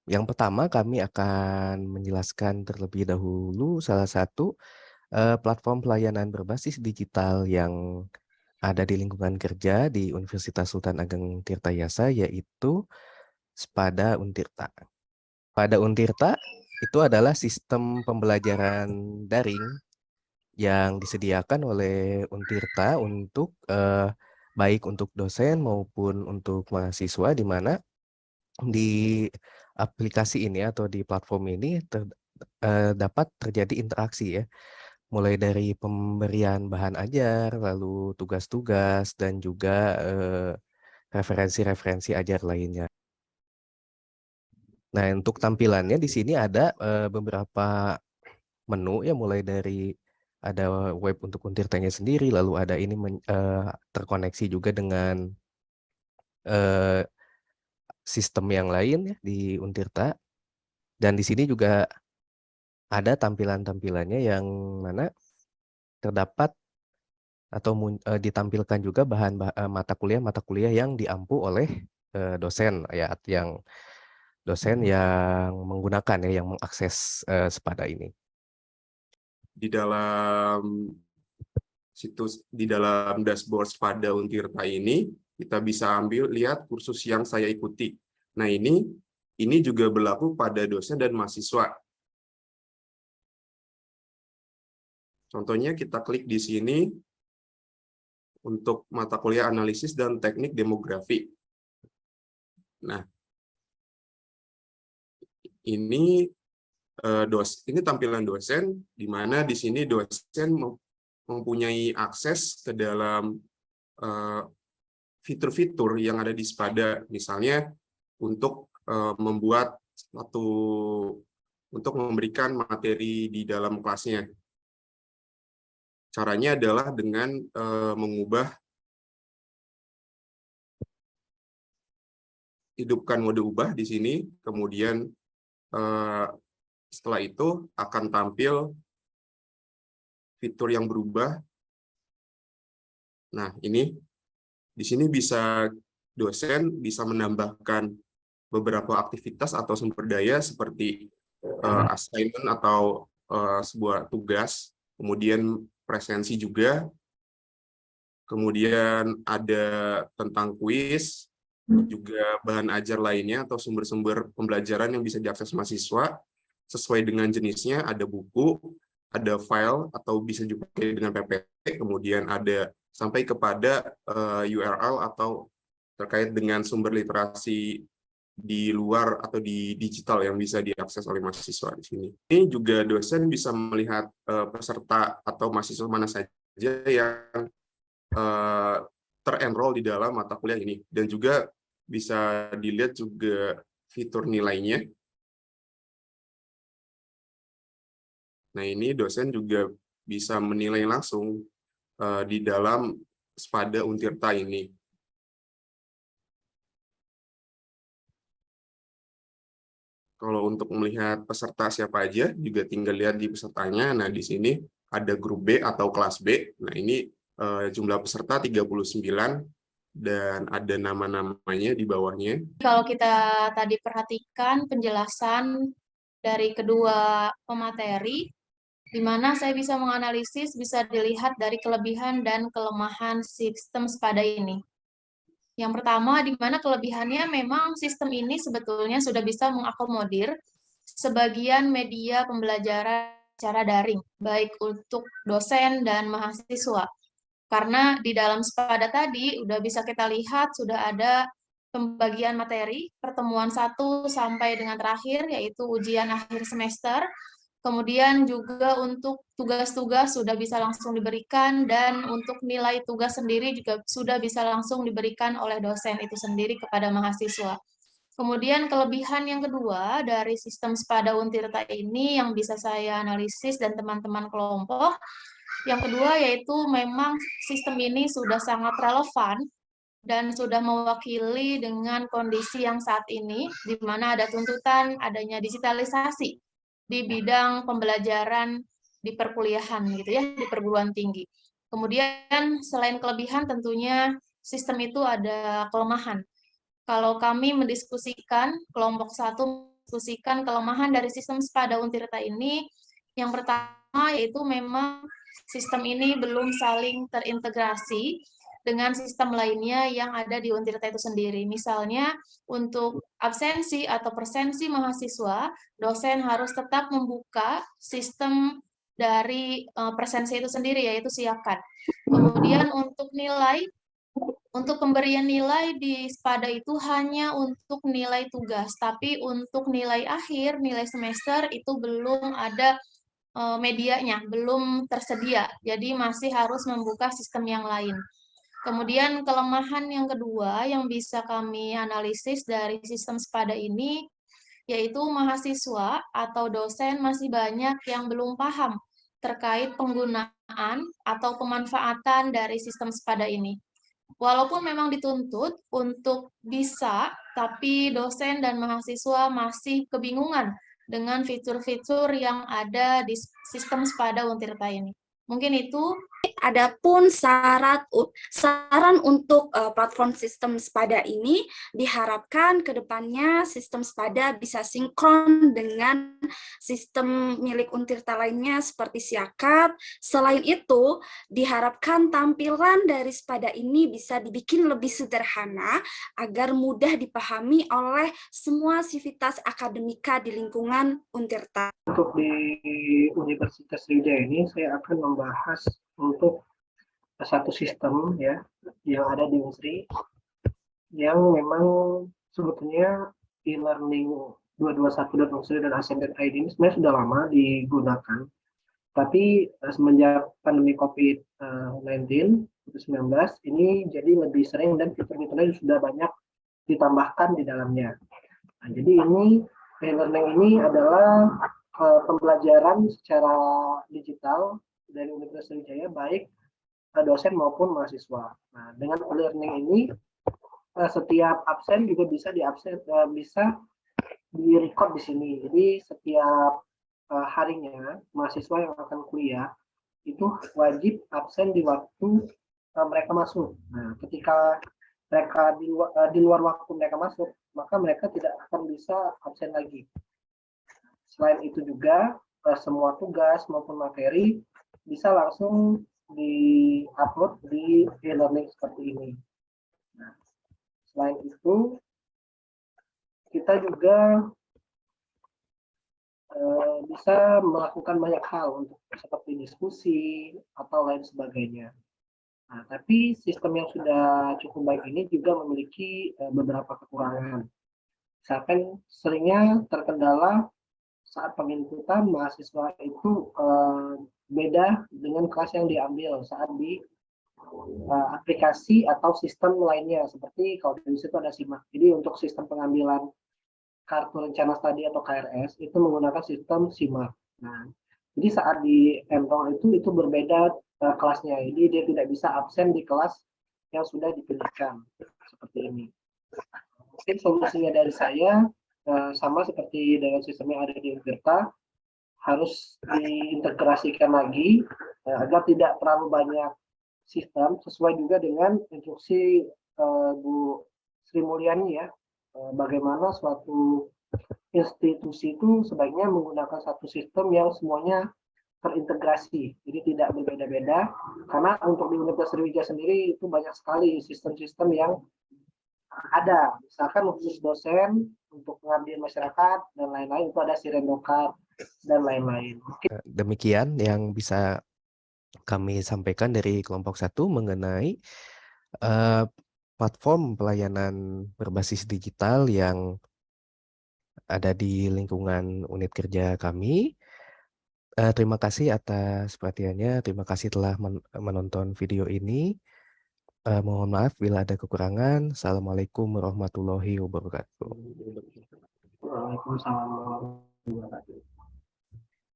Yang pertama kami akan menjelaskan terlebih dahulu salah satu platform pelayanan berbasis digital yang ada di lingkungan kerja di Universitas Sultan Ageng Tirtayasa, yaitu Spada Untirta. Pada Untirta itu adalah sistem pembelajaran daring yang disediakan oleh Untirta untuk baik untuk dosen maupun untuk mahasiswa, di mana di aplikasi ini atau di platform ini dapat terjadi interaksi ya, mulai dari pemberian bahan ajar, lalu tugas-tugas, dan juga referensi-referensi ajar lainnya. Nah, untuk tampilannya di sini ada beberapa menu ya, mulai dari ada web untuk Untirtanya sendiri, lalu ada ini terkoneksi juga dengan eh, sistem yang lain ya di Untirta. Dan di sini juga ada tampilan-tampilannya yang mana terdapat atau ditampilkan juga mata kuliah yang diampu oleh dosen ya, yang menggunakan ya, yang mengakses Spada ini. Di dalam dashboard Spada Untirta ini kita bisa lihat kursus yang saya ikuti. Nah, ini juga berlaku pada dosen dan mahasiswa. Contohnya kita klik di sini untuk mata kuliah analisis dan teknik demografi. Nah, ini tampilan dosen, di mana di sini dosen mempunyai akses ke dalam fitur-fitur yang ada di Spada, misalnya untuk memberikan materi di dalam kelasnya. Caranya adalah dengan hidupkan mode ubah di sini, kemudian setelah itu akan tampil fitur yang berubah. Nah, di sini dosen bisa menambahkan beberapa aktivitas atau sumber daya seperti assignment atau sebuah tugas, kemudian presensi juga, kemudian ada tentang kuis, juga bahan ajar lainnya atau sumber-sumber pembelajaran yang bisa diakses mahasiswa sesuai dengan jenisnya. Ada buku, ada file, atau bisa juga dengan PPT, kemudian ada sampai kepada URL atau terkait dengan sumber literasi di luar atau di digital yang bisa diakses oleh mahasiswa di sini. Ini juga dosen bisa melihat peserta atau mahasiswa mana saja yang terenroll di dalam mata kuliah ini, dan juga bisa dilihat juga fitur nilainya. Nah, ini dosen juga bisa menilai langsung di dalam Spada Untirta ini. Kalau untuk melihat peserta siapa aja, juga tinggal lihat di pesertanya. Nah, di sini ada grup B atau kelas B. Nah, ini jumlah peserta 39, dan ada nama-namanya di bawahnya. Kalau kita tadi perhatikan penjelasan dari kedua pemateri, di mana saya bisa menganalisis, bisa dilihat dari kelebihan dan kelemahan sistem Spada ini. Yang pertama, di mana kelebihannya memang sistem ini sebetulnya sudah bisa mengakomodir sebagian media pembelajaran secara daring, baik untuk dosen dan mahasiswa. Karena di dalam Spada tadi, udah bisa kita lihat sudah ada pembagian materi, pertemuan 1 sampai dengan terakhir, yaitu ujian akhir semester. Kemudian juga untuk tugas-tugas sudah bisa langsung diberikan, dan untuk nilai tugas sendiri juga sudah bisa langsung diberikan oleh dosen itu sendiri kepada mahasiswa. Kemudian kelebihan yang kedua dari sistem Spada Untirta ini yang bisa saya analisis dan teman-teman kelompok, yang kedua yaitu memang sistem ini sudah sangat relevan dan sudah mewakili dengan kondisi yang saat ini, di mana ada tuntutan adanya digitalisasi di bidang pembelajaran di perkuliahan gitu ya, di perguruan tinggi. Kemudian selain kelebihan tentunya sistem itu ada kelemahan. Kalau kami mendiskusikan kelompok 1 mendiskusikan kelemahan dari sistem Spada Untirta ini. Yang pertama yaitu memang sistem ini belum saling terintegrasi dengan sistem lainnya yang ada di Untirta itu sendiri. Misalnya untuk absensi atau presensi mahasiswa, dosen harus tetap membuka sistem dari presensi itu sendiri, yaitu Siakat. Kemudian untuk pemberian nilai di Spada itu hanya untuk nilai tugas, tapi untuk nilai akhir, nilai semester itu belum ada medianya, belum tersedia. Jadi masih harus membuka sistem yang lain. Kemudian kelemahan yang kedua yang bisa kami analisis dari sistem Spada ini, yaitu mahasiswa atau dosen masih banyak yang belum paham terkait penggunaan atau pemanfaatan dari sistem Spada ini. Walaupun memang dituntut untuk bisa, tapi dosen dan mahasiswa masih kebingungan dengan fitur-fitur yang ada di sistem Spada Untirta ini. Mungkin itu. Adapun saran untuk platform sistem Spada ini diharapkan ke depannya sistem Spada bisa sinkron dengan sistem milik Untirta lainnya seperti Siakat. Selain itu, diharapkan tampilan dari Spada ini bisa dibikin lebih sederhana agar mudah dipahami oleh semua sivitas akademika di lingkungan Untirta. Untuk di Universitas Sriwijaya ini saya akan membahas untuk satu sistem ya yang ada di Unsri yang memang sebetulnya e-learning 221.unsri dan Ascend.id ini sebenarnya sudah lama digunakan, tapi semenjak pandemi COVID-19 ini jadi lebih sering dan fitur-fiturnya sudah banyak ditambahkan di dalamnya. Nah, jadi ini e-learning ini adalah pembelajaran secara digital dari Universitas Sriwijaya baik dosen maupun mahasiswa. Nah, dengan e-learning ini setiap absen juga bisa bisa di-record di sini. Jadi setiap harinya mahasiswa yang akan kuliah itu wajib absen di waktu mereka masuk. Nah, ketika mereka di luar waktu mereka masuk, maka mereka tidak akan bisa absen lagi. Selain itu juga semua tugas maupun materi bisa langsung di-upload di e-learning seperti ini. Nah, selain itu, kita juga bisa melakukan banyak hal untuk seperti diskusi atau lain sebagainya. Nah, tapi sistem yang sudah cukup baik ini juga memiliki beberapa kekurangan. Misalkan seringnya terkendala saat penginputan mahasiswa itu beda dengan kelas yang diambil saat di aplikasi atau sistem lainnya seperti kalau di situ ada SIMAK. Jadi untuk sistem pengambilan kartu rencana studi atau KRS itu menggunakan sistem SIMAK. Nah, jadi saat di enroll itu berbeda kelasnya. Jadi dia tidak bisa absen di kelas yang sudah dipilihkan seperti ini. Mungkin solusinya dari saya sama seperti dengan sistem yang ada di Untirta, harus diintegrasikan lagi agar tidak terlalu banyak sistem, sesuai juga dengan instruksi Bu Sri Mulyani ya, bagaimana suatu institusi itu sebaiknya menggunakan satu sistem yang semuanya terintegrasi, jadi tidak berbeda-beda, karena untuk di Universitas Sriwijaya sendiri itu banyak sekali sistem-sistem yang ada, misalkan khusus dosen, untuk pengabdian masyarakat, dan lain-lain, itu ada Sirendokar, dan lain-lain. Demikian yang bisa kami sampaikan dari kelompok 1 mengenai platform pelayanan berbasis digital yang ada di lingkungan unit kerja kami. Terima kasih atas perhatiannya, terima kasih telah menonton video ini. Mohon maaf bila ada kekurangan. Assalamualaikum warahmatullahi wabarakatuh. Waalaikumsalam warahmatullahi wabarakatuh.